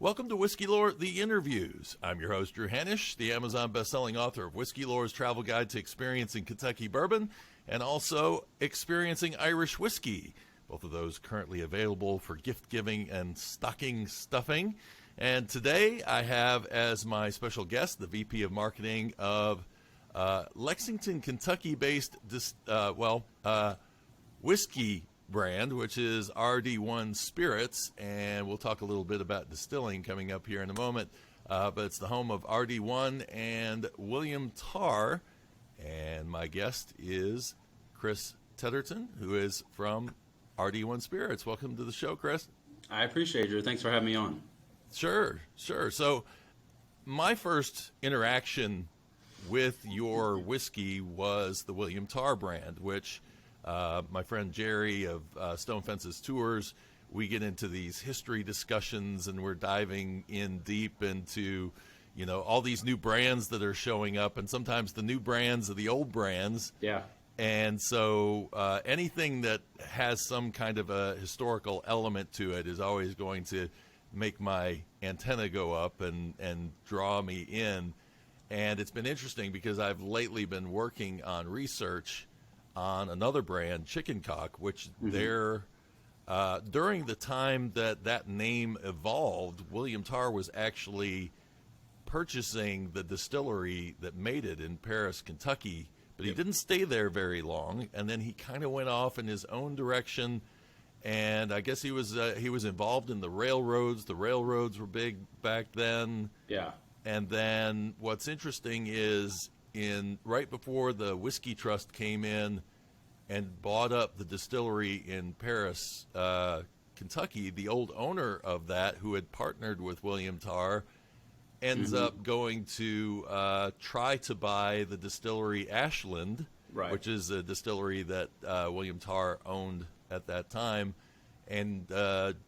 Welcome to Whiskey Lore, The Interviews. I'm your host, Drew Hanisch, the Amazon best-selling author of Whiskey Lore's Travel Guide to Experiencing Kentucky Bourbon and also Experiencing Irish Whiskey. Both of those currently available for gift-giving and stocking stuffing. And today I have as my special guest the VP of Marketing of Lexington, Kentucky-based whiskey brand, which is RD1 Spirits, and we'll talk a little bit about distilling coming up here in a moment. But it's the home of RD1 and William Tarr, and my guest is Chris Tetterton, who is from RD1 Spirits. Welcome to the show, Chris. I appreciate you. Thanks for having me on. Sure. So my first interaction with your whiskey was the William Tarr brand, which my friend Jerry of Stone Fences Tours, we get into these history discussions and we're diving in deep into, all these new brands that are showing up, and sometimes the new brands are the old brands. Yeah. And so anything that has some kind of a historical element to it is always going to make my antenna go up and draw me in. And it's been interesting because I've lately been working on research on another brand, Chicken Cock, which during the time that name evolved, William Tarr was actually purchasing the distillery that made it in Paris, Kentucky, but he didn't stay there very long, and then he kind of went off in his own direction, and I guess he was involved in the railroads. The railroads were big back then. Yeah. And then what's interesting is right before the Whiskey Trust came in and bought up the distillery in Paris, Kentucky, the old owner of that, who had partnered with William Tarr, ends up going to try to buy the distillery Ashland, which is a distillery that William Tarr owned at that time. And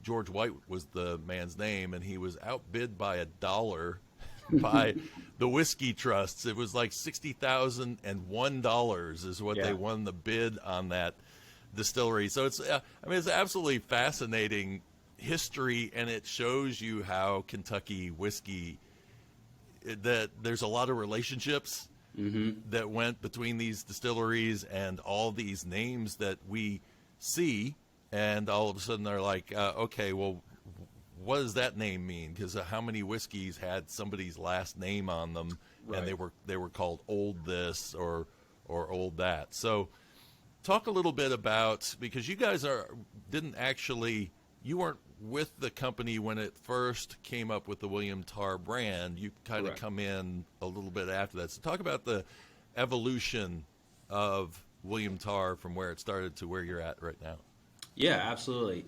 George White was the man's name, and he was outbid by $1 by the Whiskey Trusts. It was like $60,001 is what they won the bid on that distillery. So it's absolutely fascinating history, and it shows you how Kentucky whiskey, that there's a lot of relationships that went between these distilleries and all these names that we see, and all of a sudden they're like, okay, well, what does that name mean? Because how many whiskeys had somebody's last name on them, and they were called Old This or Old That. So talk a little bit about, because you guys you weren't with the company when it first came up with the William Tarr brand. You kind of come in a little bit after that. So talk about the evolution of William Tarr from where it started to where you're at right now. Yeah, absolutely.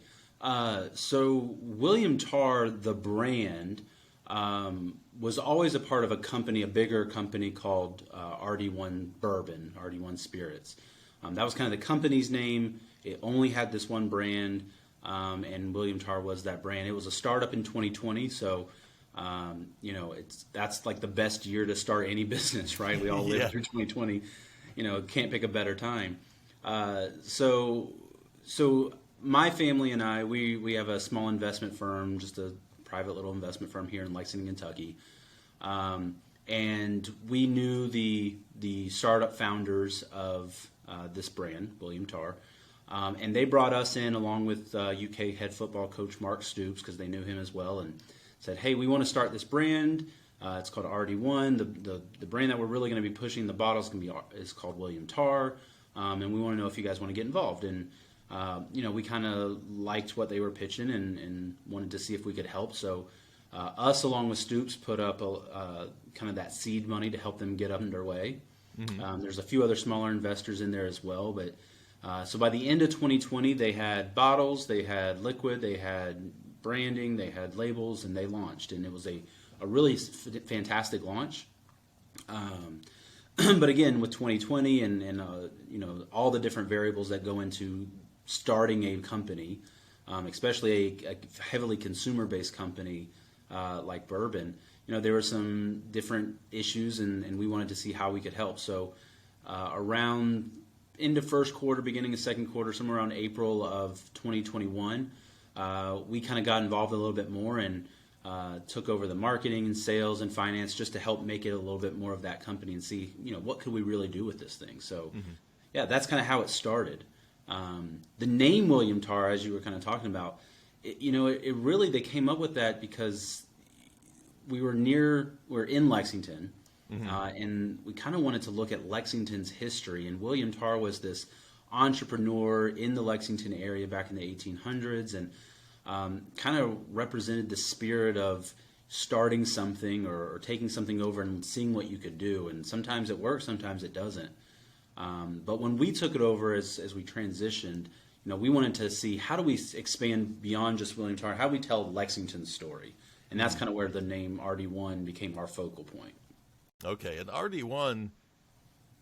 So William Tarr, the brand, was always a part of a bigger company called RD1 Bourbon, RD1 Spirits. That was kind of the company's name. It only had this one brand, and William Tarr was that brand. It was a startup in 2020, so that's like the best year to start any business, right? We all lived through 2020. Can't pick a better time. So my family and I, we have a small investment firm, just a private little investment firm here in Lexington, Kentucky. And we knew the startup founders of this brand, William Tarr. And they brought us in along with UK head football coach Mark Stoops, because they knew him as well, and said, hey, we want to start this brand. It's called RD1. The brand that we're really going to be pushing, the bottles is called William Tarr. And we want to know if you guys want to get involved. And we kind of liked what they were pitching and wanted to see if we could help. So us, along with Stoops, put up kind of that seed money to help them get underway. There's a few other smaller investors in there as well. But so by the end of 2020, they had bottles, they had liquid, they had branding, they had labels, and they launched. And it was a really fantastic launch. But again, with 2020 and all the different variables that go into starting a company, especially a heavily consumer-based company like bourbon, there were some different issues, and we wanted to see how we could help. So around into first quarter, beginning of second quarter, somewhere around April of 2021, we kind of got involved a little bit more, and took over the marketing and sales and finance just to help make it a little bit more of that company and see, what could we really do with this thing. So, yeah, that's kind of how it started. The name William Tarr, as you were kind of talking about, it really, they came up with that because we're in Lexington, and we kind of wanted to look at Lexington's history. And William Tarr was this entrepreneur in the Lexington area back in the 1800s, and kind of represented the spirit of starting something or taking something over and seeing what you could do. And sometimes it works, sometimes it doesn't. But when we took it over as we transitioned, we wanted to see how do we expand beyond just William Tarr, how do we tell Lexington's story? And that's kind of where the name RD1 became our focal point. Okay, and RD1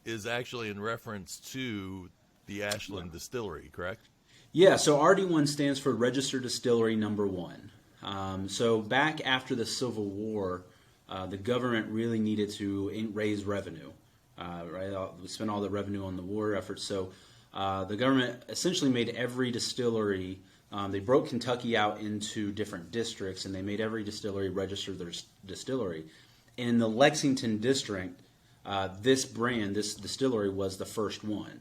is actually in reference to the Ashland Distillery, correct? Yeah, so RD1 stands for Registered Distillery Number 1. So back after the Civil War, the government really needed to raise revenue. Right, we spent all the revenue on the war effort. So the government essentially made every distillery. They broke Kentucky out into different districts, and they made every distillery register their distillery. And in the Lexington district, this distillery was the first one.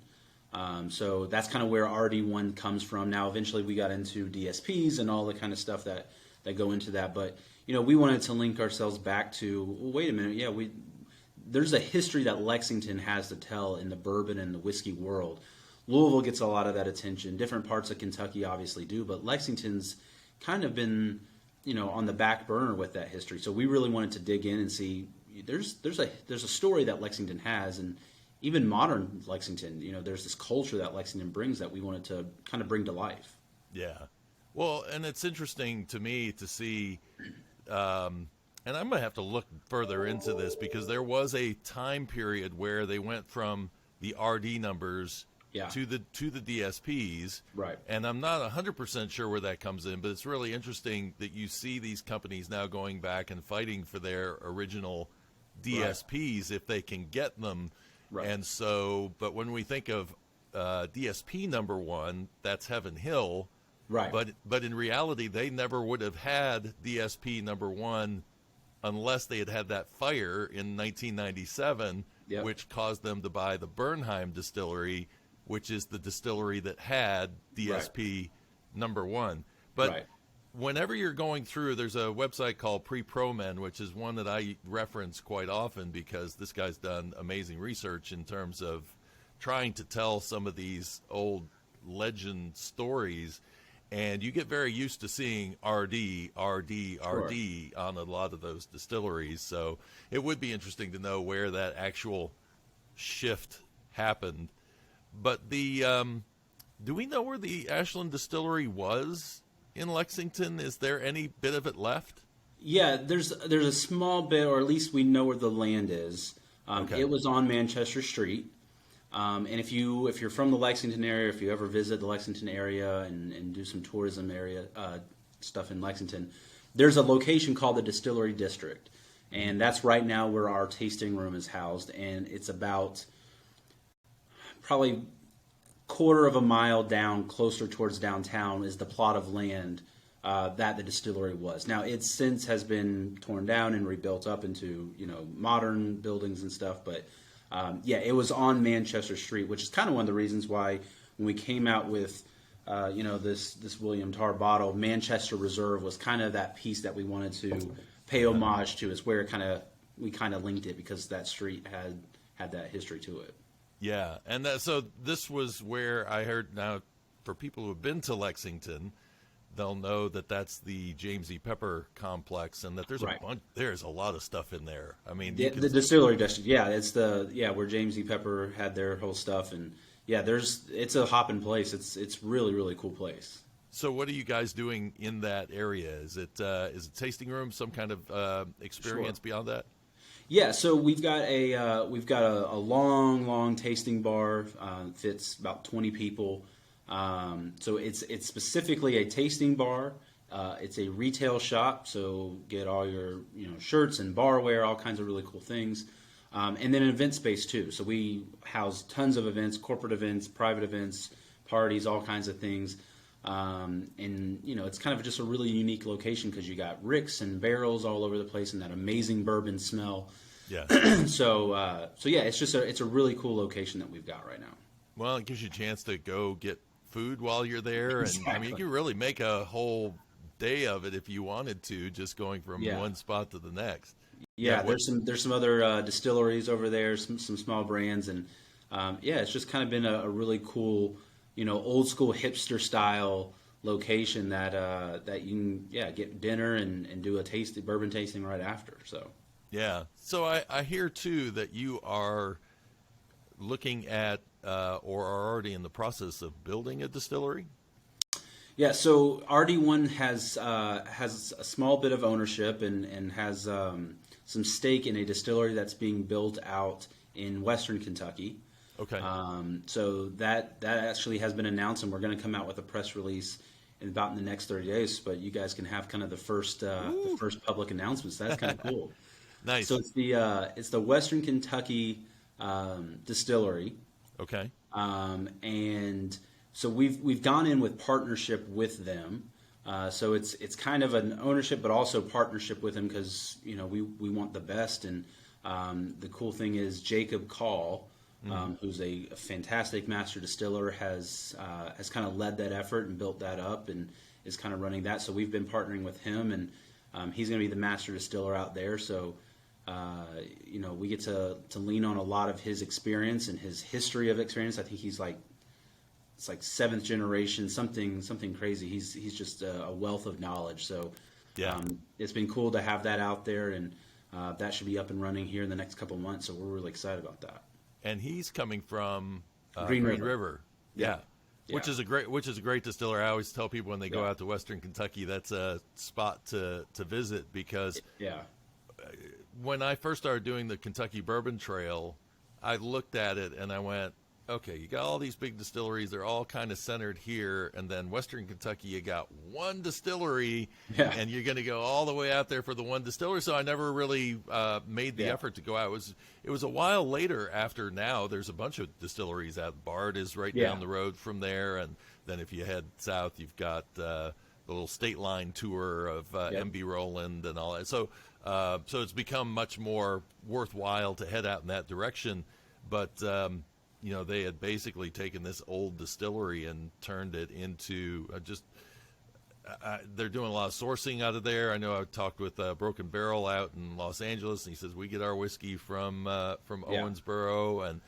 So that's kind of where RD1 comes from. Now, eventually we got into DSPs and all the kind of stuff that go into that. But, we wanted to link ourselves back to, well, wait a minute, there's a history that Lexington has to tell in the bourbon and the whiskey world. Louisville gets a lot of that attention. Different parts of Kentucky obviously do, but Lexington's kind of been, on the back burner with that history. So we really wanted to dig in and see there's a story that Lexington has, and even modern Lexington, there's this culture that Lexington brings that we wanted to kind of bring to life. Yeah. Well, and it's interesting to me to see, and I'm going to have to look further into this because there was a time period where they went from the RD numbers to the DSPs. Right. And I'm not 100% sure where that comes in, but it's really interesting that you see these companies now going back and fighting for their original DSPs if they can get them. Right. And so, but when we think of DSP number 1, that's Heaven Hill. Right. But in reality, they never would have had DSP number 1 unless they had had that fire in 1997, which caused them to buy the Bernheim distillery, which is the distillery that had DSP number 1. But whenever you're going through, there's a website called Pre-Promen, which is one that I reference quite often because this guy's done amazing research in terms of trying to tell some of these old legend stories. And you get very used to seeing RD on a lot of those distilleries. So it would be interesting to know where that actual shift happened. But do we know where the Ashland Distillery was in Lexington? Is there any bit of it left? Yeah, there's a small bit, or at least we know where the land is. It was on Manchester Street. And if you're from the Lexington area, if you ever visit the Lexington area and do some tourism area stuff in Lexington, there's a location called the Distillery District. And that's right now where our tasting room is housed. And it's about probably quarter of a mile down, closer towards downtown, is the plot of land that the distillery was. Now, it since has been torn down and rebuilt up into modern buildings and stuff, but it was on Manchester Street, which is kind of one of the reasons why when we came out with this William Tarr bottle, Manchester Reserve was kind of that piece that we wanted to pay homage to, is where we kind of linked it because that street had that history to it. Yeah, and so this was where I heard, now for people who have been to Lexington, they'll know that that's the James E. Pepper complex, and that there's a lot of stuff in there. I mean, the distillery district, it's where James E. Pepper had their whole stuff, and it's a hopping place. It's really, really cool place. So what are you guys doing in that area? Is it tasting room, some kind of experience beyond that? Yeah, so we've got a long tasting bar. Fits about 20 people. So it's specifically a tasting bar. It's a retail shop, so get all your shirts and barware, all kinds of really cool things. And then an event space too. So we house tons of events, corporate events, private events, parties, all kinds of things. And it's kind of just a really unique location because you got ricks and barrels all over the place and that amazing bourbon smell. Yeah. So yeah, it's a really cool location that we've got right now. Well, it gives you a chance to go get food while you're there, and I mean, you can really make a whole day of it if you wanted to, just going from one spot to the next. Yeah, there's some other distilleries over there, some small brands, and it's just kind of been a really cool, old school hipster style location that you can get dinner and do a bourbon tasting right after. So so I hear too that you are looking at or are already in the process of building a distillery. Yeah, so RD1 has a small bit of ownership and has some stake in a distillery that's being built out in Western Kentucky. Okay. So that actually has been announced, and we're going to come out with a press release in the next 30 days. But you guys can have kind of the first public announcements. That's kind of cool. Nice. So it's the Western Kentucky distillery. Okay. And so we've gone in with partnership with them. So it's kind of an ownership, but also partnership with them because we want the best. And the cool thing is Jacob Call, who's a fantastic master distiller, has kind of led that effort and built that up and is kind of running that. So we've been partnering with him, and he's going to be the master distiller out there. So we get to lean on a lot of his experience and his history of experience. I think he's it's like seventh generation, something crazy. He's just a wealth of knowledge. So it's been cool to have that out there, and that should be up and running here in the next couple of months. So we're really excited about that. And he's coming from Green River. Yeah. Which is a great distiller. I always tell people when they go out to Western Kentucky, that's a spot to visit because when I first started doing the Kentucky Bourbon Trail, I looked at it and I went, okay, you got all these big distilleries. They're all kind of centered here. And then Western Kentucky, you got one distillery, and you're going to go all the way out there for the one distillery. So I never really made the effort to go out. It was a while later after now. There's a bunch of distilleries out. Bard is right down the road from there. And then if you head south, you've got the little state line tour of MB Roland and all that. So it's become much more worthwhile to head out in that direction. But they had basically taken this old distillery and turned it into they're doing a lot of sourcing out of there. I know I talked with Broken Barrel out in Los Angeles, and he says we get our whiskey from Owensboro, and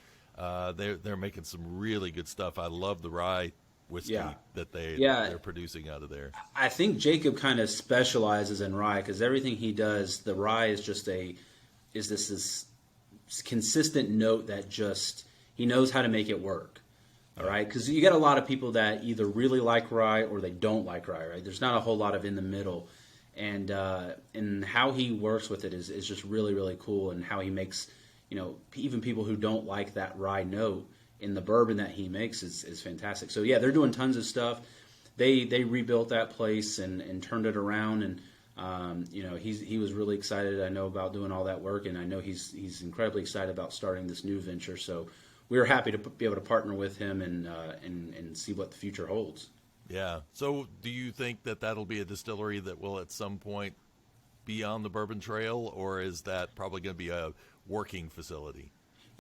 they're making some really good stuff. I love the rye whiskey that they're producing out of there. I think Jacob kind of specializes in rye because everything he does, the rye is just this consistent note that just he knows how to make it work. All right, because you get a lot of people that either really like rye or they don't like rye. Right, there's not a whole lot of in the middle, and how he works with it is just really, really cool, and how he makes even people who don't like that rye note in the bourbon that he makes is fantastic. So they're doing tons of stuff. They rebuilt that place and turned it around, and he was really excited. I know about doing all that work, and I know he's incredibly excited about starting this new venture. So we were happy to be able to partner with him and see what the future holds. Yeah. So do you think that that'll be a distillery that will at some point be on the Bourbon Trail, or is that probably going to be a working facility?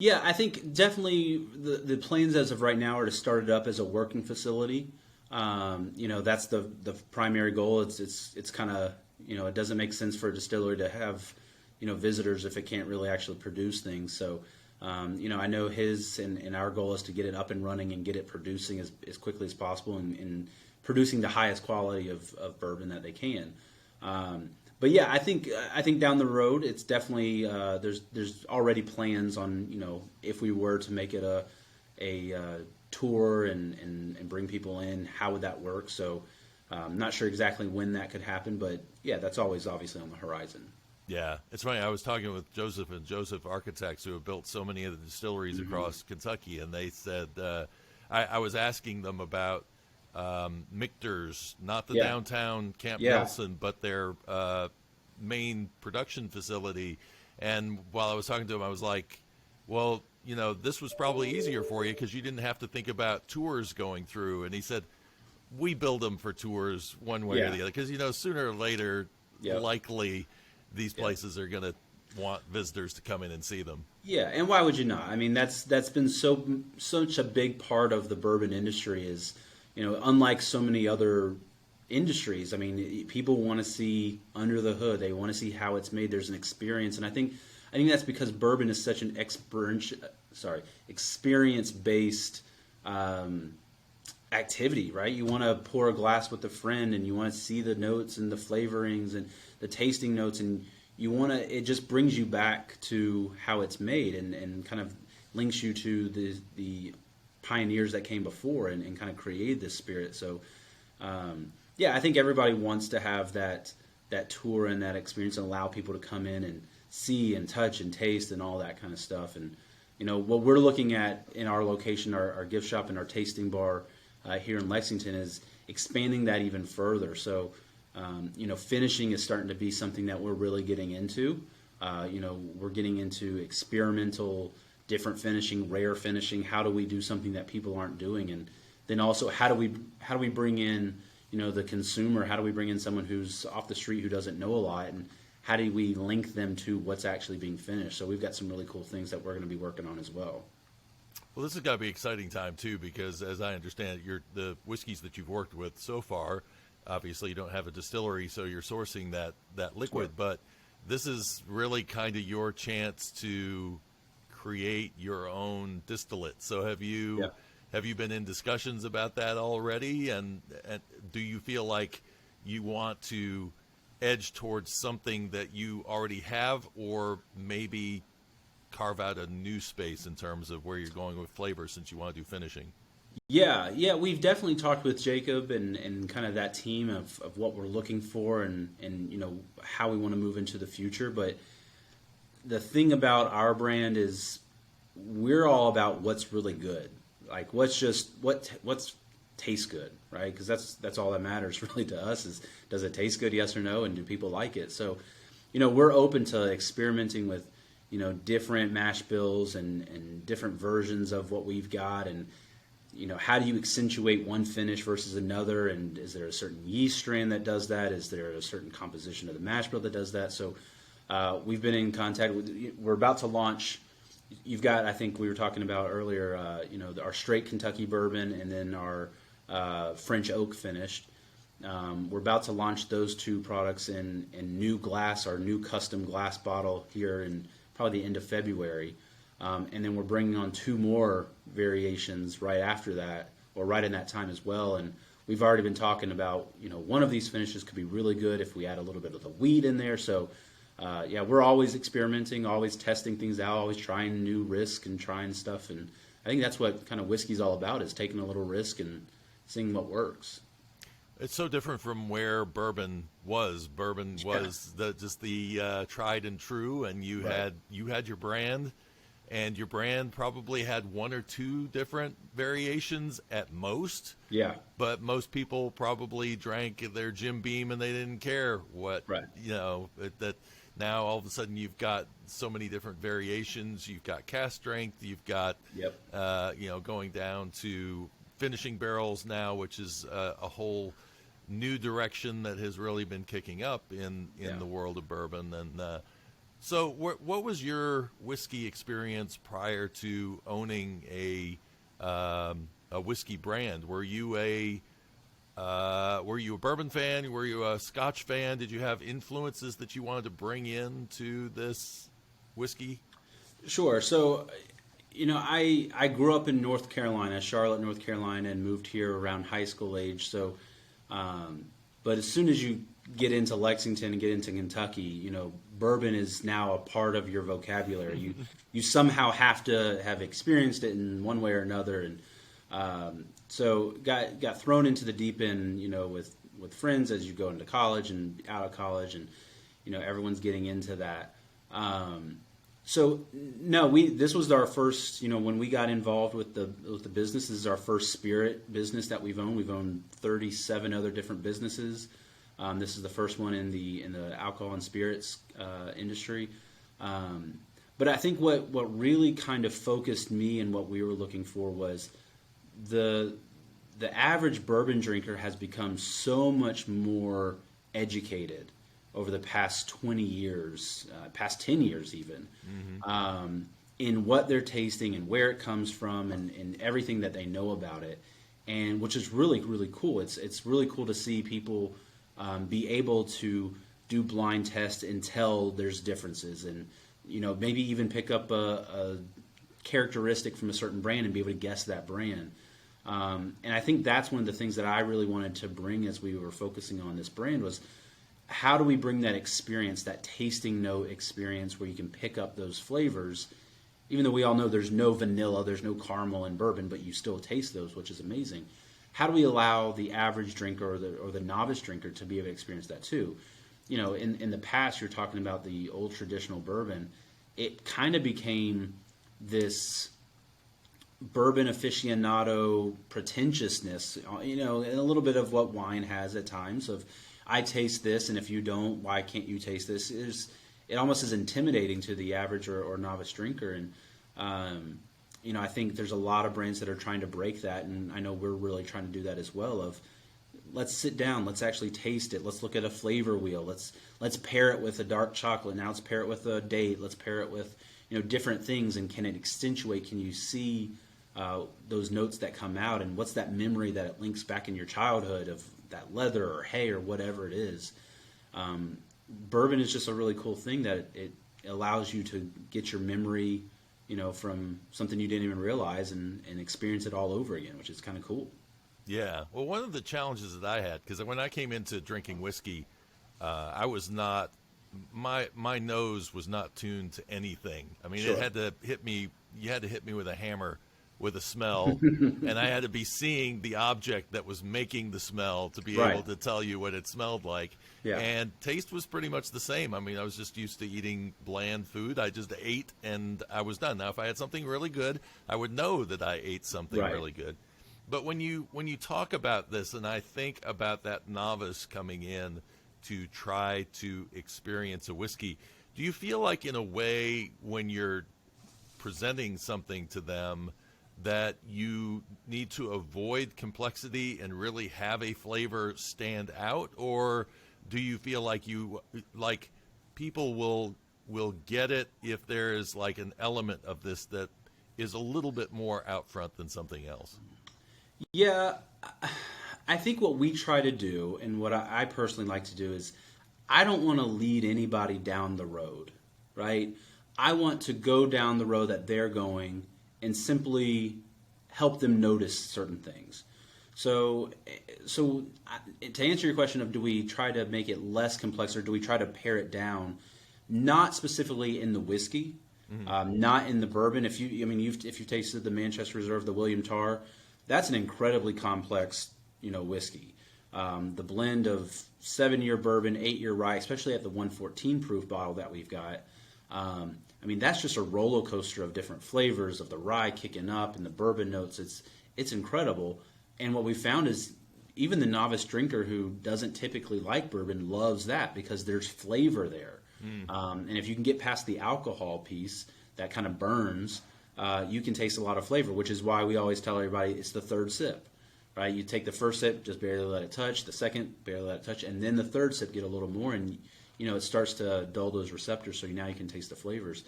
Yeah, I think definitely the plans as of right now are to start it up as a working facility. That's the primary goal. It's kind of, it doesn't make sense for a distillery to have, visitors if it can't really actually produce things. So, I know his and our goal is to get it up and running and get it producing as quickly as possible and producing the highest quality of bourbon that they can. But I think down the road it's definitely there's already plans on if we were to make it a tour and bring people in, how would that work? So I'm not sure exactly when that could happen, but that's always obviously on the horizon. Yeah, it's funny. I was talking with Joseph and Joseph Architects, who have built so many of the distilleries across Kentucky, and they said I was asking them about Michter's, not the downtown Camp Nelson, but their main production facility. And while I was talking to him, I was like, well, this was probably easier for you because you didn't have to think about tours going through. And he said, we build them for tours one way or the other, because sooner or later, likely these places are going to want visitors to come in and see them. Yeah, and why would you not? I mean, that's been such a big part of the bourbon industry. Is unlike so many other industries, I mean, people want to see under the hood. They want to see how it's made. There's an experience, and I think that's because bourbon is such an experience-based activity, right? You want to pour a glass with a friend, and you want to see the notes and the flavorings and the tasting notes, and it just brings you back to how it's made, and kind of links you to the pioneers that came before and kind of created this spirit. So, I think everybody wants to have that tour and that experience, and allow people to come in and see and touch and taste and all that kind of stuff. And what we're looking at in our location, our gift shop and our tasting bar here in Lexington, is expanding that even further. So, finishing is starting to be something that we're really getting into. We're getting into experimental, different finishing, rare finishing. How do we do something that people aren't doing? And then also, how do we bring in, the consumer? How do we bring in someone who's off the street who doesn't know a lot? And how do we link them to what's actually being finished? So we've got some really cool things that we're going to be working on as well. Well, this has got to be an exciting time, too, because as I understand it, the whiskeys that you've worked with so far, obviously you don't have a distillery, so you're sourcing that liquid, Sure. But this is really kind of your chance to create your own distillate. So have you been in discussions about that already? And do you feel like you want to edge towards something that you already have, or maybe carve out a new space in terms of where you're going with flavor, since you want to do finishing? Yeah, we've definitely talked with Jacob and kind of that team of what we're looking for and how we want to move into the future. But the thing about our brand is we're all about what's really good. Like what tastes good, right? Because that's all that matters really to us, is does it taste good, yes or no, and do people like it? So, we're open to experimenting with different mash bills and different versions of what we've got, and how do you accentuate one finish versus another, and is there a certain yeast strain that does that? Is there a certain composition of the mash bill that does that? So we've been in contact with, we're about to launch, you've got, I think we were talking about earlier, our straight Kentucky bourbon, and then our French oak finished. We're about to launch those two products in new glass, our new custom glass bottle, here in probably the end of February. And then we're bringing on two more variations right after that, or right in that time as well. And we've already been talking about, one of these finishes could be really good if we add a little bit of the wheat in there. So, we're always experimenting, always testing things out, always trying new risk and trying stuff. And I think that's what kind of whiskey's all about, is taking a little risk and seeing what works. It's so different from where bourbon was. Bourbon was the tried and true, and you had your brand. And your brand probably had one or two different variations at most. Yeah. But most people probably drank their Jim Beam and they didn't care what, that now all of a sudden you've got so many different variations. You've got cask strength. You've got, going down to finishing barrels now, which is a whole new direction that has really been kicking up in the world of bourbon. And, so what was your whiskey experience prior to owning a whiskey brand? Were you a bourbon fan? Were you a Scotch fan? Did you have influences that you wanted to bring into this whiskey? Sure. So, I grew up in North Carolina, Charlotte, North Carolina, and moved here around high school age. So, but as soon as you get into Lexington and get into Kentucky, bourbon is now a part of your vocabulary. You somehow have to have experienced it in one way or another, and so got thrown into the deep end, with friends as you go into college and out of college, and everyone's getting into that. So no, this was our first, when we got involved with the business. This is our first spirit business that we've owned. We've owned 37 other different businesses. This is the first one in the alcohol and spirits industry. But I think what really kind of focused me and what we were looking for was the the average bourbon drinker has become so much more educated over the past 20 years, past 10 years even, in what they're tasting and where it comes from and everything that they know about it, and which is really, really cool. It's really cool to see people be able to do blind tests and tell there's differences, and maybe even pick up a characteristic from a certain brand and be able to guess that brand. And I think that's one of the things that I really wanted to bring as we were focusing on this brand was, how do we bring that experience, that tasting note experience where you can pick up those flavors, even though we all know there's no vanilla, there's no caramel in bourbon, but you still taste those, which is amazing. How do we allow the average drinker or the novice drinker to be able to experience that too? In the past, you're talking about the old traditional bourbon. It kind of became this bourbon aficionado pretentiousness, and a little bit of what wine has at times of, I taste this, and if you don't, why can't you taste this? It almost is intimidating to the average or novice drinker. And, I think there's a lot of brands that are trying to break that, and I know we're really trying to do that as well of, let's sit down, let's actually taste it, let's look at a flavor wheel, let's pair it with a dark chocolate, now let's pair it with a date, let's pair it with different things, and can it accentuate, can you see those notes that come out, and what's that memory that it links back in your childhood of that leather or hay or whatever it is. Bourbon is just a really cool thing that it allows you to get your memory, from something you didn't even realize and experience it all over again, which is kind of cool. Yeah. Well, one of the challenges that I had, because when I came into drinking whiskey, I was not, my nose was not tuned to anything. I mean, Sure. It had to hit me, you had to hit me with a hammer with a smell, and I had to be seeing the object that was making the smell to be Right. able to tell you what it smelled like. Yeah. And taste was pretty much the same. I mean, I was just used to eating bland food. I just ate and I was done. Now, if I had something really good, I would know that I ate something Right. really good. But when you talk about this, and I think about that novice coming in to try to experience a whiskey, do you feel like in a way when you're presenting something to them that you need to avoid complexity and really have a flavor stand out, or do you feel like people will get it if there is like an element of this that is a little bit more out front than something else? Yeah, I think what we try to do, and what I personally like to do, is I don't want to lead anybody down the road, right? I want to go down the road that they're going and simply help them notice certain things. So to answer your question of, do we try to make it less complex or do we try to pare it down? Not specifically in the whiskey, not in the bourbon. If you tasted the Manchester Reserve, the William Tarr, that's an incredibly complex, whiskey. The blend of 7-year bourbon, 8-year rye, especially at the 114 proof bottle that we've got. That's just a roller coaster of different flavors of the rye kicking up and the bourbon notes. It's incredible. And what we found is even the novice drinker who doesn't typically like bourbon loves that because there's flavor there. And if you can get past the alcohol piece that kind of burns, you can taste a lot of flavor, which is why we always tell everybody it's the third sip, right? You take the first sip, just barely let it touch. The second, barely let it touch. And then the third sip, get a little more, and it starts to dull those receptors, so now you can taste the flavors.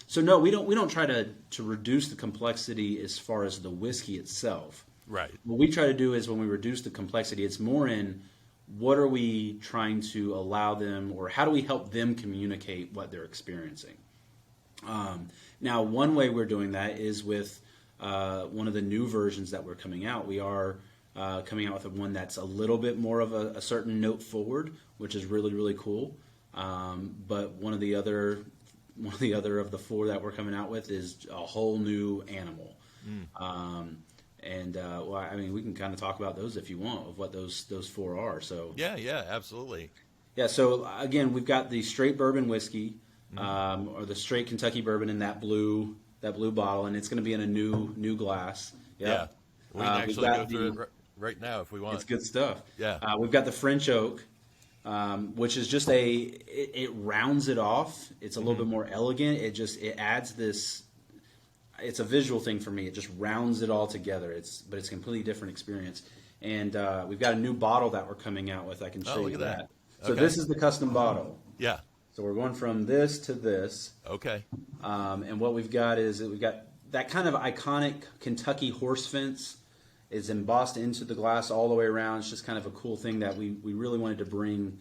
So no, we don't try to reduce the complexity as far as the whiskey itself. Right. What we try to do is when we reduce the complexity, it's more in what are we trying to allow them, or how do we help them communicate what they're experiencing. Now, one way we're doing that is with one of the new versions that we're coming out. We are coming out with one that's a little bit more of a certain note forward, which is really, really cool. But one of the other of the 4 that we're coming out with is a whole new animal. We can kind of talk about those if you want, of what those 4 are. So Yeah, absolutely. Yeah, so again, we've got the straight bourbon whiskey, or the straight Kentucky bourbon in that blue bottle, and it's going to be in a new glass. Yep. Yeah. We can actually go through it right now if we want. It's good stuff. Yeah. We've got the French oak, which is just it rounds it off. It's a little bit more elegant. It adds this. It's a visual thing for me. It just rounds it all together. But it's a completely different experience. And we've got a new bottle that we're coming out with. I can show look you at that. that. So Okay. this is the custom bottle. Yeah. So we're going from this to this. Okay. And what we've got is we've got that kind of iconic Kentucky horse fence is embossed into the glass all the way around. It's just kind of a cool thing that we really wanted to bring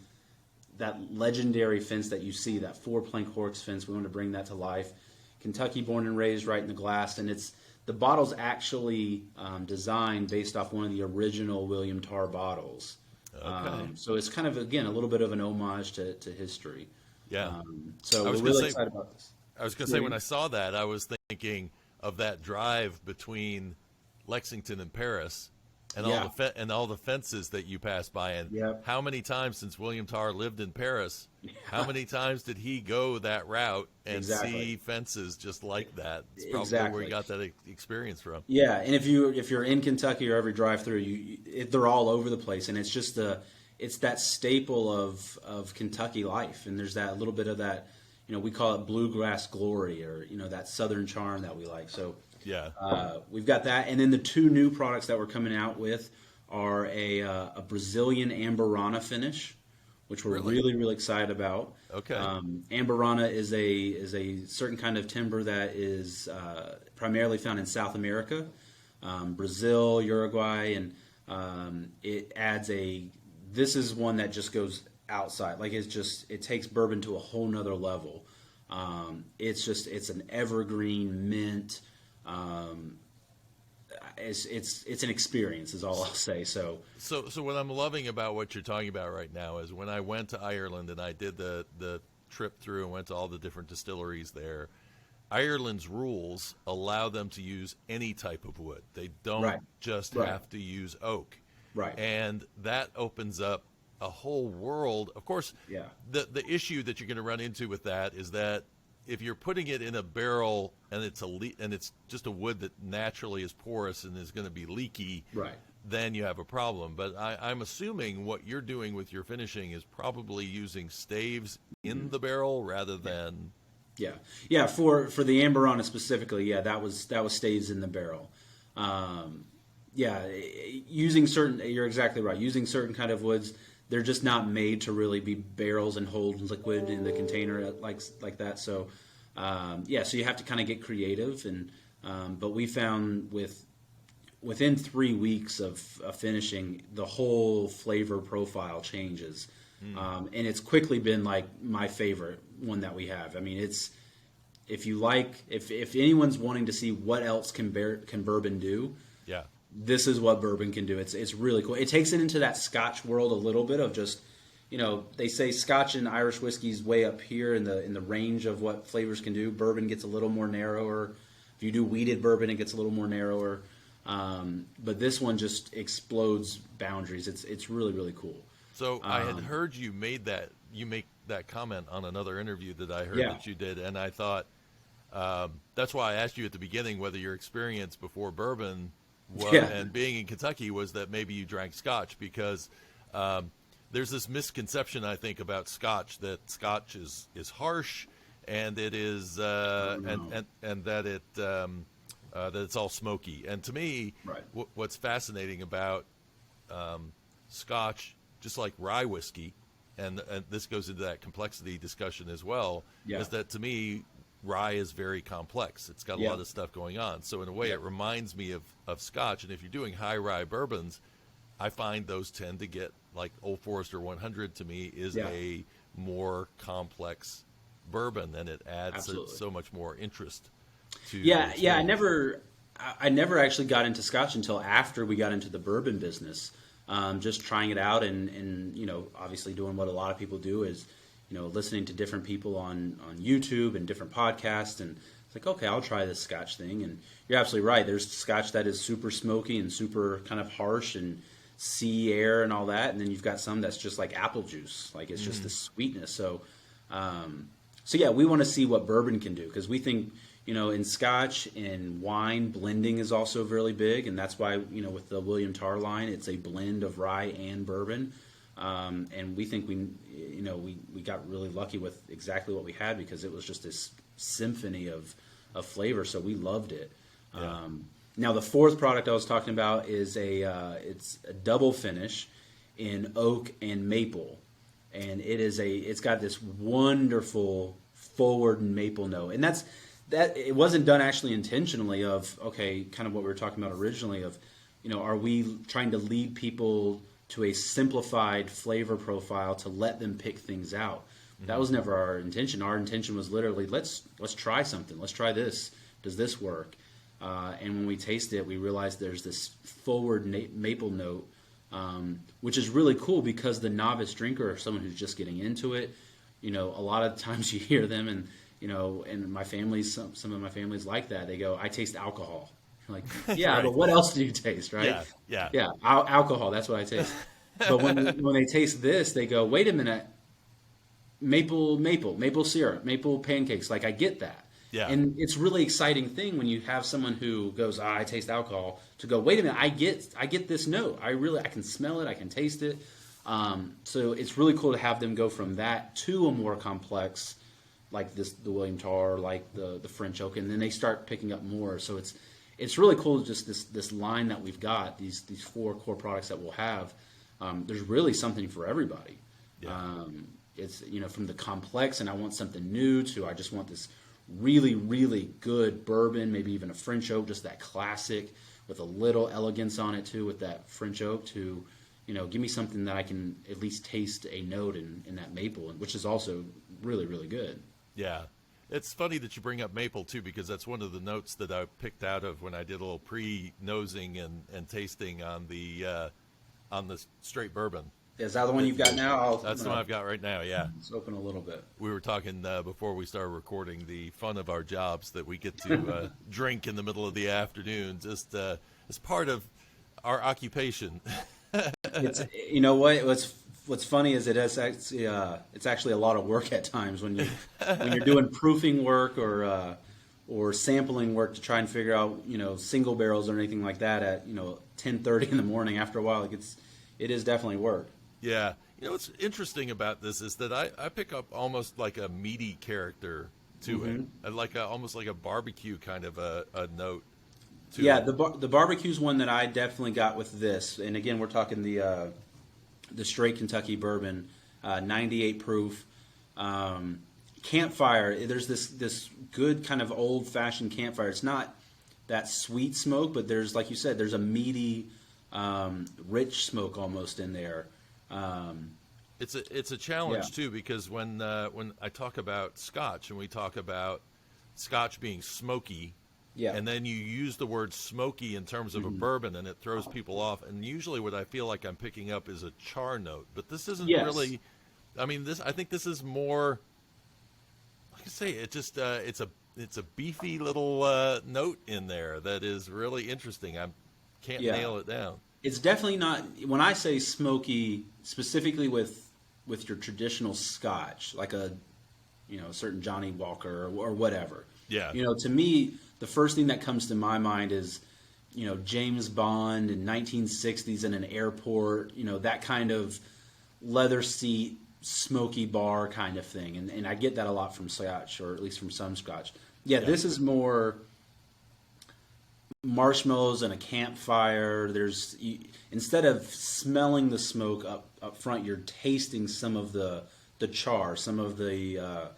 that legendary fence that you see, that 4-plank horse fence. We wanted to bring that to life. Kentucky born and raised right in the glass. And the bottle's actually designed based off one of the original William Tarr bottles. Okay. So it's kind of, again, a little bit of an homage to history. Yeah. So I we're was really gonna say- excited about this. I was going to say, when I saw that, I was thinking of that drive between Lexington and Paris, and Yeah. all the fences that you passed by. And Yep. how many times since William Tarr lived in Paris, how many times did he go that route and Exactly. see fences just like that? It's probably Exactly. where he got that experience from. Yeah, and if you're in Kentucky or every drive-through, they're all over the place, and it's just it's that staple of Kentucky life, and there's that little bit of that, we call it bluegrass glory, or that southern charm that we like. So Yeah. we've got that, and then the two new products that we're coming out with are a Brazilian Amberana finish, which we're really, really excited about. Okay. Amberana is a certain kind of timber that is primarily found in South America, Brazil, Uruguay, and it adds this is one that just goes outside. Like it takes bourbon to a whole nother level. It's an evergreen mint. It's an experience, is all I'll say. So what I'm loving about what you're talking about right now is when I went to Ireland and I did the trip through and went to all the different distilleries there, Ireland's rules allow them to use any type of wood. They don't just have to use oak. Right. And that opens up a whole world. Of course, the issue that you're going to run into with that is that if you're putting it in a barrel and it's just a wood that naturally is porous and is going to be leaky, then you have a problem. But I'm assuming what you're doing with your finishing is probably using staves in the barrel rather than. Yeah. For the Amberana specifically, that was staves in the barrel. Using certain. You're exactly right. Using certain kind of woods, they're just not made to really be barrels and hold liquid in the container like that. So, so you have to kind of get creative. And but we found within 3 weeks of finishing, the whole flavor profile changes. And it's quickly been like my favorite one that we have. I mean, if anyone's wanting to see what else can bourbon do, this is what bourbon can do. It's really cool. It takes it into that Scotch world a little bit of just, they say Scotch and Irish whiskey's way up here in the range of what flavors can do. Bourbon gets a little more narrower. If you do wheated bourbon, it gets a little more narrower. But this one just explodes boundaries. It's really, really cool. So I had heard you make that comment on another interview that I heard that you did, and I thought that's why I asked you at the beginning whether your experience before bourbon and being in Kentucky was that maybe you drank Scotch, because there's this misconception, I think, about Scotch, that Scotch is harsh and it is and that it's all smoky. And to me, what's fascinating about Scotch, just like rye whiskey, and this goes into that complexity discussion as well, is that to me, rye is very complex. It's got a lot of stuff going on. So in a way, it reminds me of Scotch. And if you're doing high rye bourbons, I find those tend to get, like Old Forester 100 to me is a more complex bourbon, and it adds so much more interest to I never actually got into Scotch until after we got into the bourbon business. Just trying it out and obviously doing what a lot of people do is listening to different people on YouTube and different podcasts, and it's like, okay, I'll try this Scotch thing. And you're absolutely right. There's Scotch that is super smoky and super kind of harsh and sea air and all that, and then you've got some that's just like apple juice, like it's just the sweetness. So, we want to see what bourbon can do, because we think in Scotch and wine, blending is also really big, and that's why with the William Tarr line, it's a blend of rye and bourbon. And we think we got really lucky with exactly what we had, because it was just this symphony of flavor. So we loved it. Now the fourth product I was talking about is it's a double finish in oak and maple, and it's got this wonderful forward maple note, and that it wasn't done actually intentionally of, okay, kind of what we were talking about originally of, are we trying to lead people to a simplified flavor profile to let them pick things out? That was never our intention. Our intention was literally, let's try something. Let's try this. Does this work? And when we tasted it, we realized there's this forward maple note, which is really cool because the novice drinker or someone who's just getting into it, a lot of times you hear them and, and my families, some of my families like that. They go, I taste alcohol. I'm like, yeah, right. But what else do you taste, right? Yeah. Alcohol. That's what I taste. But when they taste this, they go, wait a minute, maple syrup, maple pancakes. Like, I get that. Yeah. And it's a really exciting thing when you have someone who goes, I taste alcohol, to go, wait a minute, I get this note. I can smell it. I can taste it. So it's really cool to have them go from that to a more complex, like the William Tarr, like the French oak, and then they start picking up more. So it's really cool, just this line that we've got, these 4 core products that we'll have. There's really something for everybody. Yeah. It's, from the complex and I want something new to I just want this really, really good bourbon, maybe even a French oak, just that classic with a little elegance on it too, with that French oak, to, give me something that I can at least taste a note in that maple, which is also really, really good. Yeah. It's funny that you bring up maple too, because that's one of the notes that I picked out of when I did a little pre-nosing and tasting on the straight bourbon. Is that the one you've got now? That's the one I've got right now, yeah. Let's open a little bit. We were talking before we started recording the fun of our jobs that we get to drink in the middle of the afternoon, just as part of our occupation. What's funny is it's actually a lot of work at times when you're doing proofing work or sampling work to try and figure out single barrels or anything like that at 10:30 in the morning. After a while, it is definitely work. Yeah. What's interesting about this is that I pick up almost like a meaty character to it, like almost like a barbecue kind of a note to it. The barbecue's one that I definitely got with this. And again, we're talking the straight Kentucky bourbon, 98 proof. Campfire, there's this good kind of old-fashioned campfire. It's not that sweet smoke, but there's, like you said, there's a meaty, rich smoke almost in there. It's a challenge too, because when I talk about Scotch and we talk about Scotch being smoky, and then you use the word smoky in terms of a bourbon, and it throws people off. And usually, what I feel like I'm picking up is a char note, but this isn't really. I mean, I think this is more. Like I say, it just it's a beefy little note in there that is really interesting. I can't nail it down. It's definitely not, when I say smoky, specifically with your traditional Scotch, like a certain Johnny Walker or whatever. Yeah. To me, the first thing that comes to my mind is, James Bond in 1960s in an airport, that kind of leather seat, smoky bar kind of thing. And I get that a lot from Scotch, or at least from some Scotch. Yeah, this is more marshmallows and a campfire. Instead of smelling the smoke up front, you're tasting some of the char, some of the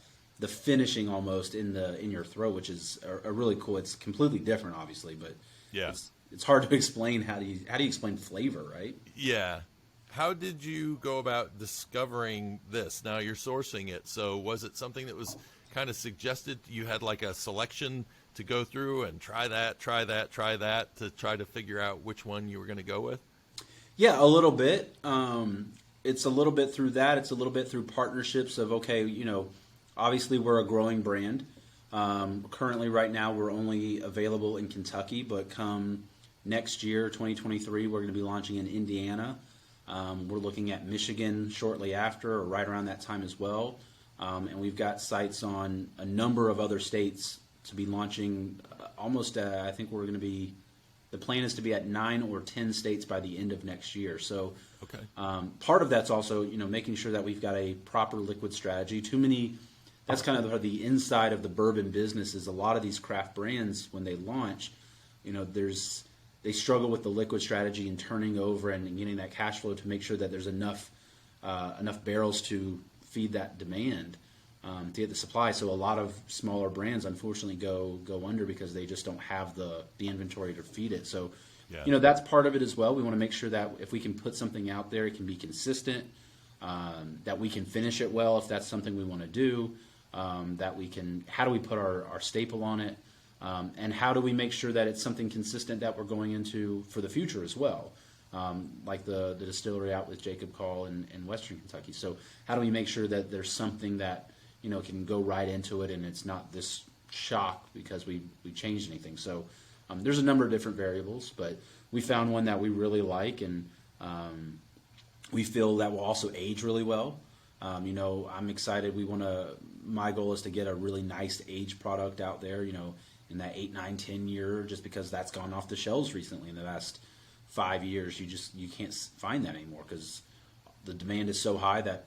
finishing almost in your throat, which is a really cool. It's completely different, obviously, but it's hard to explain. How do you explain flavor, right? Yeah. How did you go about discovering this? Now you're sourcing it, so was it something that was kind of suggested? You had like a selection to go through and try that to try to figure out which one you were going to go with? Yeah, a little bit. It's a little bit through that. It's a little bit through partnerships of, obviously we're a growing brand. Currently right now we're only available in Kentucky, but come next year, 2023, we're going to be launching in Indiana. We're looking at Michigan shortly after, or right around that time as well. And we've got sites on a number of other states to be launching almost, I think we're going to be, the plan is to be at 9 or 10 states by the end of next year. So part of that's also, making sure that we've got a proper liquid strategy. That's kind of the inside of the bourbon business, is a lot of these craft brands, when they launch, they struggle with the liquid strategy and turning over and getting that cash flow to make sure that there's enough barrels to feed that demand, to get the supply. So a lot of smaller brands unfortunately go under because they just don't have the inventory to feed it. So that's part of it as well. We want to make sure that if we can put something out there, it can be consistent, that we can finish it well if that's something we want to do, that we can, how do we put our staple on it, and how do we make sure that it's something consistent that we're going into for the future as well, like the distillery out with Jacob Call in Western Kentucky. So how do we make sure that there's something that can go right into it and it's not this shock because we changed anything. So there's a number of different variables, but we found one that we really like, and we feel that will also age really well. I'm excited. My goal is to get a really nice aged product out there, in that 8, 9, 10 year, just because that's gone off the shelves recently in the last 5 years. You can't find that anymore because the demand is so high that,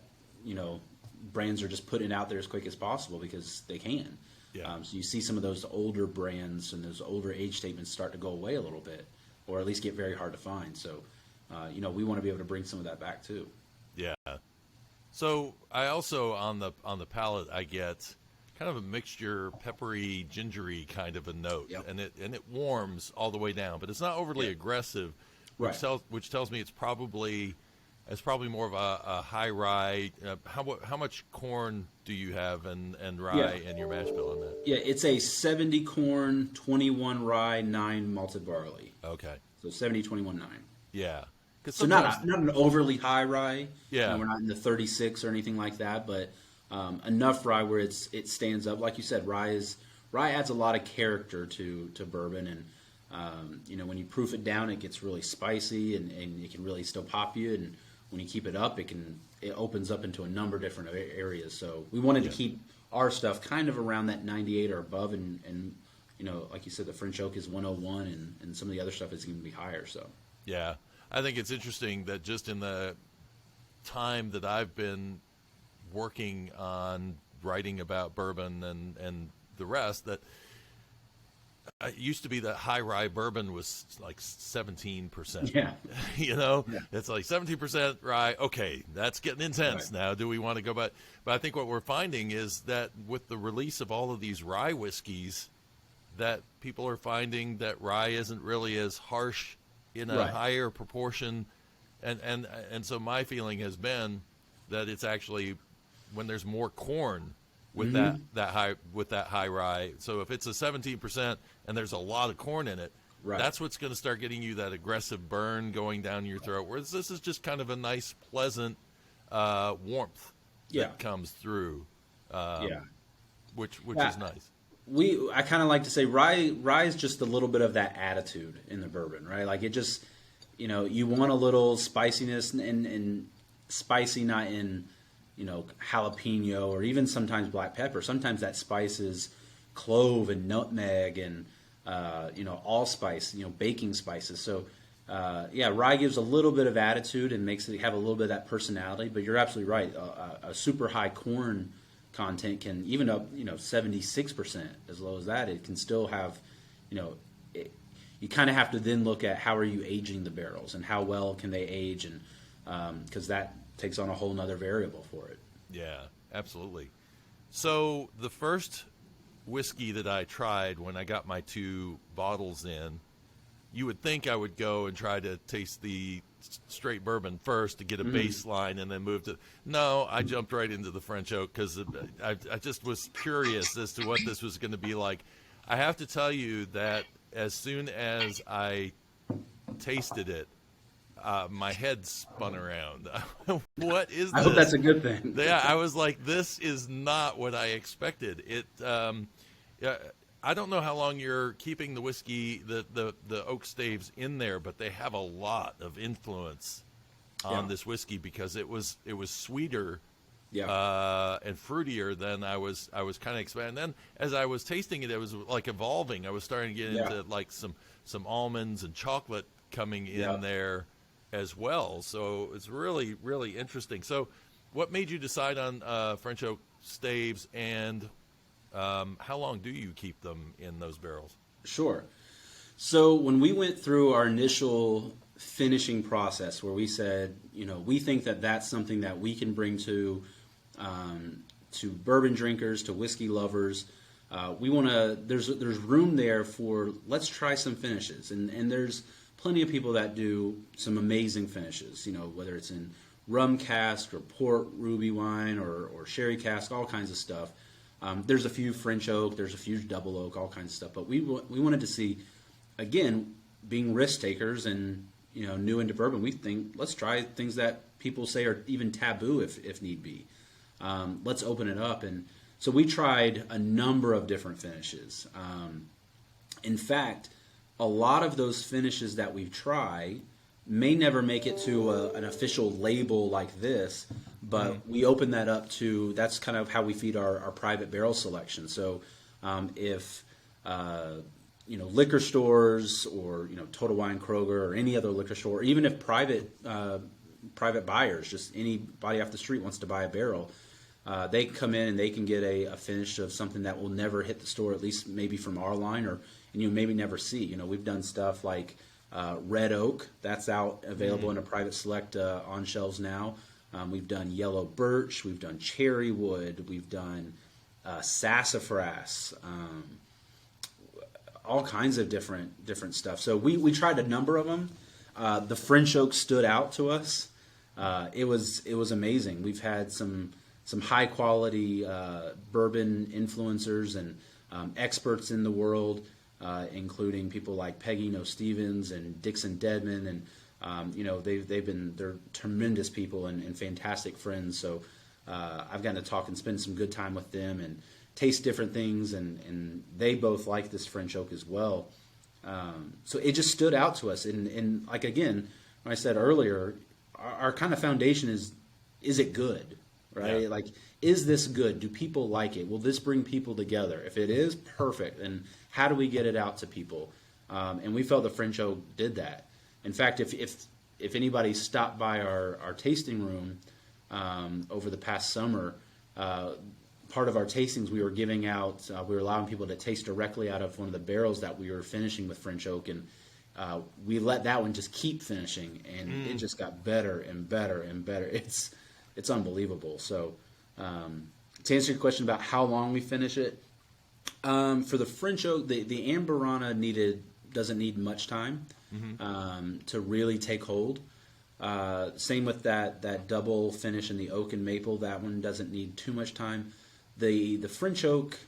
brands are just putting it out there as quick as possible because they can. Yeah. So you see some of those older brands and those older age statements start to go away a little bit, or at least get very hard to find. So, we want to be able to bring some of that back too. Yeah. So I also on the palate I get kind of a mixture, peppery, gingery kind of a note, Yep. and it warms all the way down, but it's not overly aggressive, which Right. which tells me it's probably more of a high rye. How much corn do you have and rye in your mash bill on that? Yeah, it's a 70 corn, 21 rye, 9 malted barley. Okay. So 70, 21, 9. Yeah. So not an overly high rye. Yeah. We're not in the 36 or anything like that, but enough rye where it stands up. Like you said, rye adds a lot of character to bourbon, and when you proof it down, it gets really spicy, and it can really still pop you. And when you keep it up, it opens up into a number of different areas. So we wanted to keep our stuff kind of around that 98 or above, and like you said, the French oak is 101, and some of the other stuff is going to be higher. So yeah, I think it's interesting that just in the time that I've been working on writing about bourbon and the rest, that it used to be that high rye bourbon was like 17%. Yeah. It's like 17% rye. Okay, that's getting intense. Right. Now, do we want to go back? But I think what we're finding is that with the release of all of these rye whiskeys, that people are finding that rye isn't really as harsh in a higher proportion. And so my feeling has been that it's actually when there's more corn with that high rye. So if it's a 17% and there's a lot of corn in it, that's what's going to start getting you that aggressive burn going down your throat. Whereas this is just kind of a nice, pleasant warmth that comes through, which is nice. I kind of like to say rye is just a little bit of that attitude in the bourbon, right? Like it just, you want a little spiciness and spicy, not in, jalapeno or even sometimes black pepper. Sometimes that spice is clove and nutmeg and, allspice, baking spices. So, rye gives a little bit of attitude and makes it have a little bit of that personality, but you're absolutely right. A super high corn content can even up, 76%, as low as that, it can still have, you kind of have to then look at how are you aging the barrels and how well can they age, and because that takes on a whole nother variable for it. Yeah, absolutely. So the first whiskey that I tried when I got my 2 bottles in, you would think I would go and try to taste the straight bourbon first to get a baseline and then move to. No, I jumped right into the French oak because I just was curious as to what this was going to be like. I have to tell you that as soon as I tasted it, my head spun around. What is this? I hope that's a good thing. Yeah, I was like, this is not what I expected. I don't know how long you're keeping the whiskey, the oak staves in there, but they have a lot of influence on this whiskey because it was sweeter and fruitier than I was kind of expecting. Then as I was tasting it, it was like evolving. I was starting to get into like some almonds and chocolate coming in there as well. So it's really, really interesting. So what made you decide on French oak staves, and how long do you keep them in those barrels? Sure. So when we went through our initial finishing process, where we said, we think that that's something that we can bring to bourbon drinkers, to whiskey lovers. We want to. There's room there for let's try some finishes, and there's plenty of people that do some amazing finishes. Whether it's in rum cask or port ruby wine or sherry cask, all kinds of stuff. There's a few French oak, there's a few double oak, all kinds of stuff. But we wanted to see, again, being risk takers and new into bourbon, we think let's try things that people say are even taboo if need be. Let's open it up. And so we tried a number of different finishes. In fact, a lot of those finishes that we try may never make it to an official label like this, but we open that up to, that's kind of how we feed our private barrel selection. So if liquor stores or Total Wine, Kroger, or any other liquor store, or even if private buyers, just anybody off the street wants to buy a barrel, they can come in and they can get a finish of something that will never hit the store, at least maybe from our line, and you maybe never see. We've done stuff like red oak, that's out available in a private select on shelves now. We've done yellow birch, we've done cherry wood, we've done sassafras, all kinds of different stuff. So we tried a number of them. The French oak stood out to us. It was amazing. We've had some high quality bourbon influencers and experts in the world, including people like Peggy No Stevens and Dixon Dedman, and they're tremendous people and fantastic friends. So I've gotten to talk and spend some good time with them and taste different things, and they both like this French oak as well. So it just stood out to us. And like, again, when I said earlier, our kind of foundation is it good, right? Yeah. Like, is this good? Do people like it? Will this bring people together? If it is, perfect. And how do we get it out to people? And we felt the French oak did that. In fact, if anybody stopped by our tasting room over the past summer, part of our tastings we were giving out, we were allowing people to taste directly out of one of the barrels that we were finishing with French oak, and we let that one just keep finishing, and it just got better and better and better. It's unbelievable. So to answer your question about how long we finish it, for the French oak, the Amburana doesn't need much time to really take hold. Same with that double finish in the oak and maple. That one doesn't need too much time. The French oak,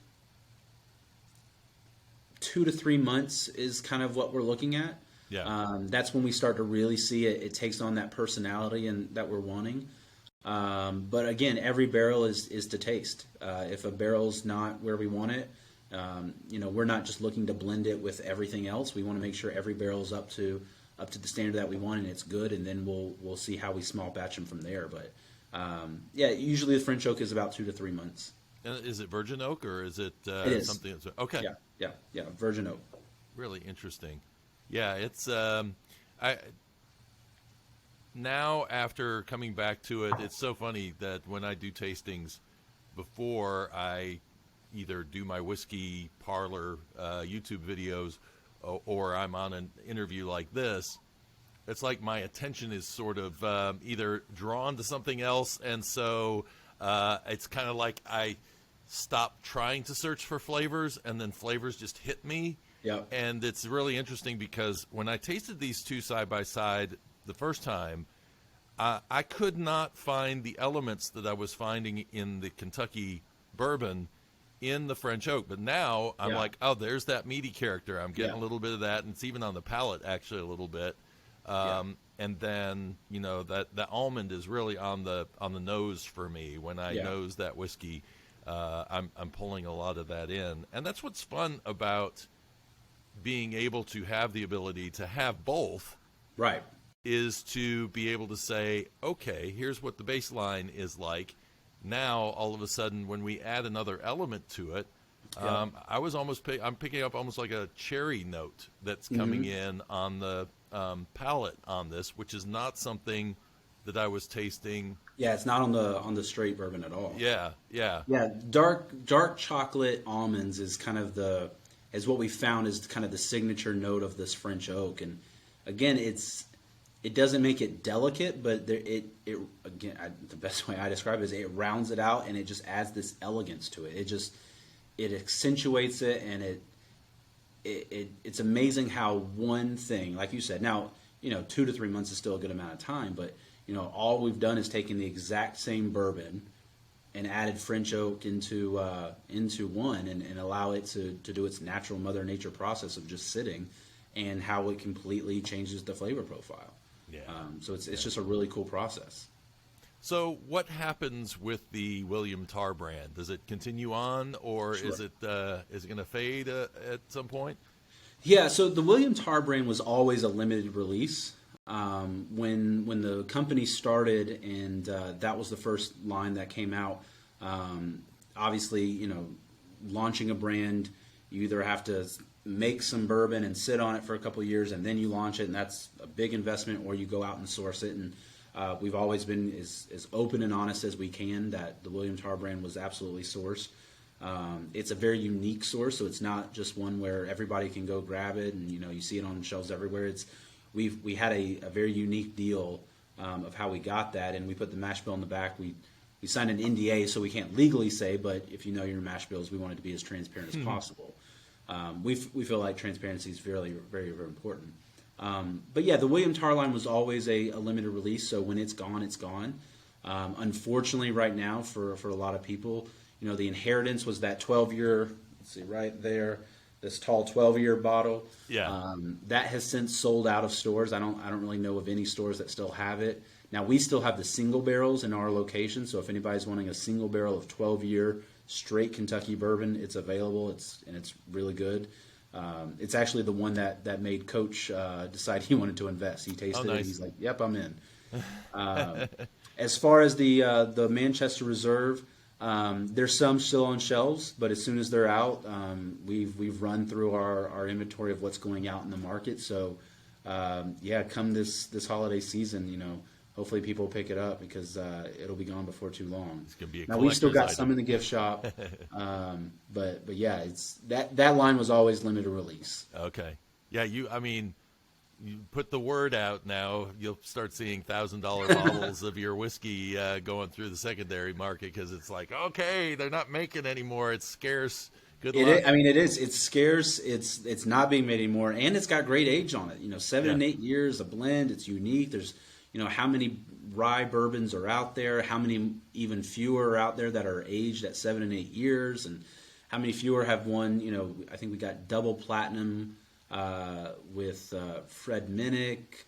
2 to 3 months is kind of what we're looking at. Yeah. That's when we start to really see it takes on that personality and that we're wanting. But again, every barrel is to taste. If a barrel's not where we want it, we're not just looking to blend it with everything else. We want to make sure every barrel's up to the standard that we want, and it's good, and then we'll see how we small batch them from there. But usually the French oak is about 2 to 3 months. And is it virgin oak, or is it, it is. something that's okay? Yeah, virgin oak. Really interesting. Yeah, it's now after coming back to it, it's so funny that when I do tastings, before I either do my whiskey parlor YouTube videos or I'm on an interview like this, it's like my attention is sort of either drawn to something else, and so it's kind of like I stop trying to search for flavors, and then flavors just hit me. Yeah. And it's really interesting because when I tasted these two side by side the first time, I could not find the elements that I was finding in the Kentucky bourbon in the French oak. But now I'm like, oh, there's that meaty character. I'm getting a little bit of that, and it's even on the palate actually a little bit. And then that the almond is really on the nose for me when I nose that whiskey. I'm pulling a lot of that in, and that's what's fun about being able to have the ability to have both. Right. Is to be able to say, okay, here's what the baseline is like. Now, all of a sudden, when we add another element to it, I'm picking up almost like a cherry note that's coming in on the palate on this, which is not something that I was tasting. Yeah, it's not on the straight bourbon at all. Yeah. Yeah, dark chocolate almonds is kind of is what we found is kind of the signature note of this French oak. And again, it doesn't make it delicate, but the best way I describe it is it rounds it out and it just adds this elegance to it. It accentuates it, and it's amazing how one thing, like you said, now 2 to 3 months is still a good amount of time, but all we've done is taken the exact same bourbon and added French oak into one and allow it to do its natural Mother Nature process of just sitting, and how it completely changes the flavor profile. Yeah. So it's just a really cool process. So what happens with the William Tarr brand? Does it continue on, or Sure. is it going to fade at some point? Yeah, so the William Tarr brand was always a limited release. When the company started, and that was the first line that came out. Obviously, launching a brand, you either have to make some bourbon and sit on it for a couple of years, and then you launch it, and that's a big investment, or you go out and source it. And we've always been as open and honest as we can that the William Tarr brand was absolutely sourced. It's a very unique source, so it's not just one where everybody can go grab it and you see it on shelves everywhere. We had a very unique deal of how we got that, and we put the mash bill in the back. We signed an NDA, so we can't legally say, but if you know your mash bills, we wanted to be as transparent as possible. We feel like transparency is very, very, very important. But yeah, the William Tarr line was always a limited release, so when it's gone, it's gone. Unfortunately, right now, for a lot of people, the inheritance was that 12-year, let's see, right there, this tall 12-year bottle. Yeah. That has since sold out of stores. I don't really know of any stores that still have it. Now, we still have the single barrels in our location, so if anybody's wanting a single barrel of 12-year straight Kentucky bourbon, it's available. It's really good. It's actually the one that made Coach decide he wanted to invest. He tasted nice. it. He's like, "Yep, I'm in." As far as the Manchester Reserve, there's some still on shelves, but as soon as they're out, we've run through our inventory of what's going out in the market. So come this holiday season, hopefully people pick it up because it'll be gone before too long. It's gonna be a now we still got collector's some in the gift shop, but yeah, it's that line was always limited release. Okay. Yeah, you put the word out now, you'll start seeing $1,000 bottles of your whiskey going through the secondary market because it's like, okay, they're not making anymore. It's scarce. Good luck. It is. It's scarce. It's not being made anymore, and it's got great age on it. 7 and 8 years, a blend. It's unique. There's how many rye bourbons are out there? How many even fewer are out there that are aged at 7 and 8 years? And how many fewer have won? I think we got double platinum with Fred Minnick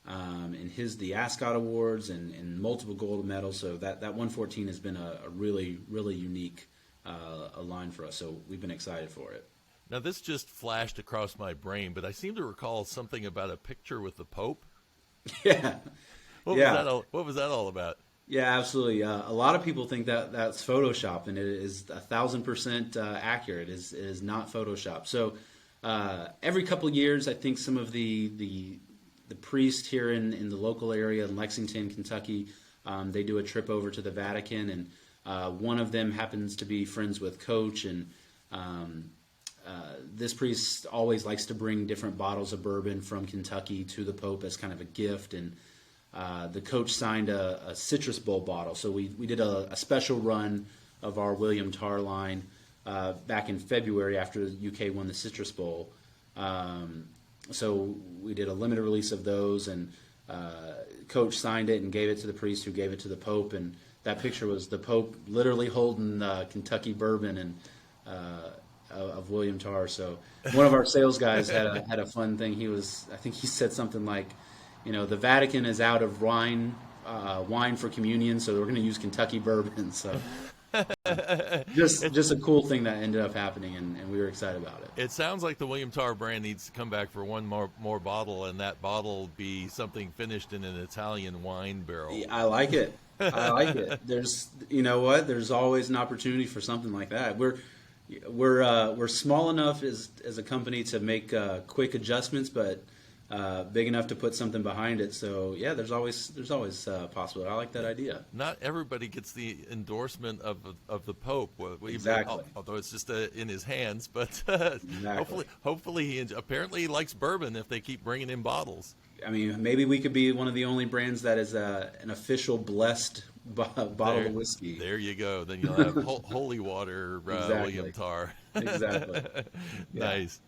and the Ascot Awards and multiple gold medals. So that 114 has been a really, really unique a line for us. So we've been excited for it. Now, this just flashed across my brain, but I seem to recall something about a picture with the Pope. Yeah. What was that all about? Yeah, absolutely. A lot of people think that that's Photoshop, and it is 1,000% accurate. It is not Photoshop. So every couple of years, I think some of the priests here in the local area in Lexington, Kentucky, they do a trip over to the Vatican, and one of them happens to be friends with Coach, and this priest always likes to bring different bottles of bourbon from Kentucky to the Pope as kind of a gift, and the Coach signed a Citrus Bowl bottle. So we did a special run of our William Tarr line back in February after the UK won the Citrus Bowl. So we did a limited release of those, and Coach signed it and gave it to the priest, who gave it to the Pope. And that picture was the Pope literally holding Kentucky bourbon and of William Tarr. So one of our sales guys had a fun thing. I think he said something like, the Vatican is out of wine for communion, so we're going to use Kentucky bourbon. So just a cool thing that ended up happening, and we were excited about it. It sounds like the William Tarr brand needs to come back for one more bottle, and that bottle be something finished in an Italian wine barrel. I like it. There's, there's always an opportunity for something like that. We're small enough as a company to make quick adjustments, but big enough to put something behind it. So yeah, there's always possibility. I like that idea. Not everybody gets the endorsement of the Pope. Exactly. Although it's just in his hands, but Exactly. hopefully apparently he likes bourbon if they keep bringing in bottles. I mean, maybe we could be one of the only brands that is an official blessed bottle of whiskey. There you go. Then you'll have holy water, Exactly. William Tarr. Exactly. Yeah. Nice.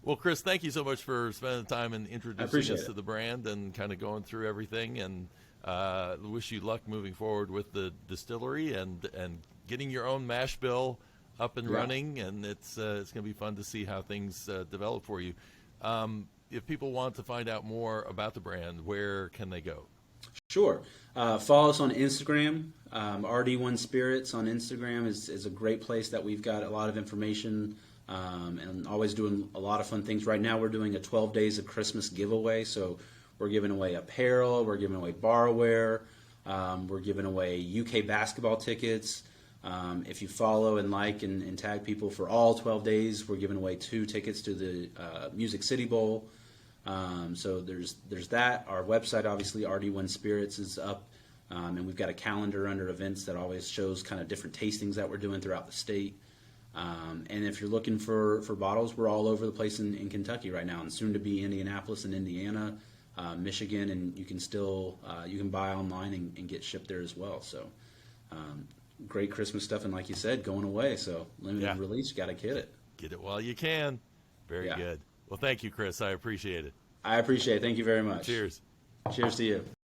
Well, Chris, thank you so much for spending the time and introducing us to the brand and kind of going through everything. And wish you luck moving forward with the distillery and getting your own mash bill up and running. And it's going to be fun to see how things develop for you. If people want to find out more about the brand, where can they go? Sure. Follow us on Instagram. RD1 Spirits on Instagram is a great place that we've got a lot of information and always doing a lot of fun things. Right now we're doing a 12 Days of Christmas giveaway. So we're giving away apparel, we're giving away barware, we're giving away UK basketball tickets. If you follow and like and tag people for all 12 days, we're giving away 2 tickets to the Music City Bowl. So there's that. Our website, obviously, RD1 Spirits is up, and we've got a calendar under events that always shows kind of different tastings that we're doing throughout the state. And if you're looking for bottles, we're all over the place in Kentucky right now, and soon to be Indianapolis and Indiana, Michigan, and you can still you can buy online and get shipped there as well. So great Christmas stuff, and like you said, going away. So limited release, you got to get it. Get it while you can. Very good. Well, thank you, Chris. I appreciate it. I appreciate it. Thank you very much. Cheers. Cheers to you.